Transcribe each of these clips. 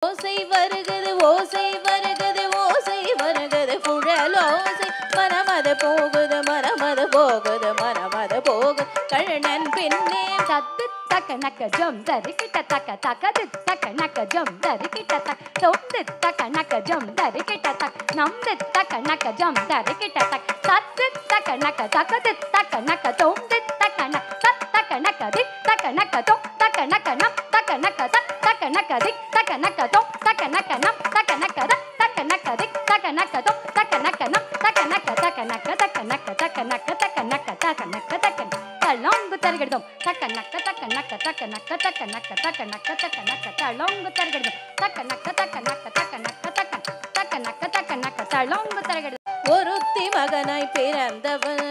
ஓசை வருகுது ஓசை வருகுது ஓசை வருகுது குழலோசை மனமது போகுது மனமது போகுது மனமது போகுது கண்ணன் பின்னே தத்து தக்க நக்க ஜம் தரி கிட்ட தக்க தக்கது தக்க நக்க ஜம் தரி கிட்ட தக் தொந்து தக்க நக்க ஜம் தரி கிட்ட தக் நம்து தக்க நக்க ஜம் தரி கிட்ட தக் தத்து தக்க நக்க தக்கது தக்க நக்க தொந்து தக்க நக்க தக் தக்க நக்க திக் தக்க நக்க தொம் தக்க நக்க நம் தக்க நக்க தக் தக்க நக்க திக் தக்க நக்க தொம் தக்க நக்க நம் தக்க நக்க தக் தக்க நக்க திக் தக்க நக்க தொம் தக்க நக்க நம் தக்க நக்க தக்க நக்க தக்க நக்க தக்க நக்க தக்க நக்க தக்க நக்க தக்க தலோங்கு தரகிடுதோம் தக்க நக்க தக்க நக்க தக்க நக்க தக்க நக்க தக்க நக்க தக்க நக்க தலோங்கு தரகிடுதோம் தக்க நக்க தக்க நக்க தக்க நக்க தக்க தக்க நக்க தக்க நக்க தலோங்கு தரகிடுதோம் ஒருத்தி மகனாய் பிறந்தவன்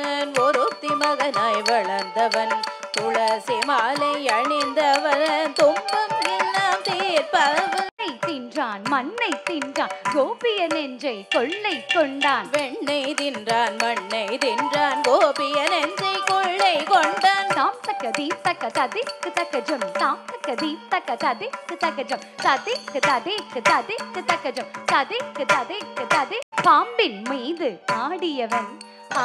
ஒருத்தி மகனாய் வளர்ந்தவன் துளசி மாலை அணிந்தவன் துன்பம் எல்லாம் தீர்ப்பவன் தின்றான் மண்ணை தின்றான் கோபிய நெஞ்சை கொள்ளை கொண்டான் வெண்ணை தின்றான் மண்ணை தின்றான் கோபிய நெஞ்சை கொள்ளை கொண்டான் தாம் தக்க தீப் தக்க ததிக்கு தக்க ஜம் தாம் தக்க தீப் தக்க ததிக்கு தக்க ஜம் ததிக்கு ததிக்கு ததிக்கு தக்க ஜம் ததிக்கு ததிக்கு ததி பாம்பின் மீது ஆடியவன்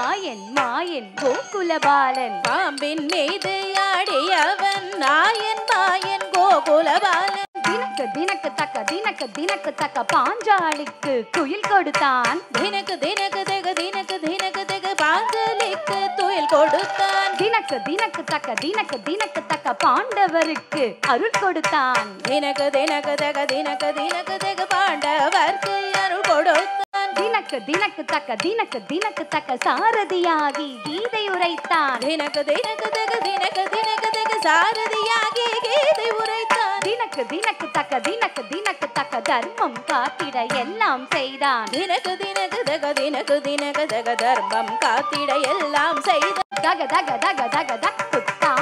ஆயன் மாயன் கோகுலபாலன் பாம்பின் மீது ஆடியவன் ஆயன் மாயன் கோகுலபாலன் தினக்கு தினக்கு தக்க தினக்கு தினக்கு தக்க பாஞ்சாலிக்கு குயில் கொடுத்தான் தினக்கு தினக்கு திக தினக்கு தினக்கு திக பாஞ்சாலிக்கு துயில் கொடுத்தான் தினக்கு தினக்கு தக்க தினக்கு தினக்கு தக்க பாண்டவருக்கு அருள் கொடுத்தான் தினக்கு தினக்கு தக தினக்கு தினக்கு திக பாண்டவருக்கு அருள் கொடுத்தான் தினக்கு தினக்கு தக்க தினக்கு தினக்கு தக்க சாரதியாகி கீதை உரைத்தான் தினக்கு தினக்கு தக தினக்கு தினக்கு திக சாரதியாகி கீதை உரைத்தான் தினக்கு தினக்கு தக்க தினக்கு தினக்கு தக்க தர்மம் காத்திட எல்லாம் செய்தான் தினக்கு தினக்கு தக தினக்கு தினக்கு தக தர்மம் காத்திட எல்லாம் செய்தான் தக தக தக தக தக் குத்தா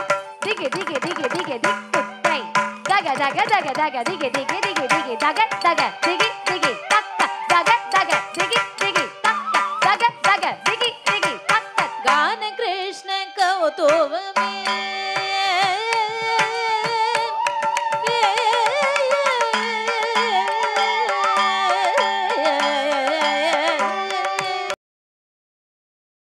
திகி திகி திகி திகி திக் குத்தை தக தக தக தக திகி திகி திகி திகி தக தக திகி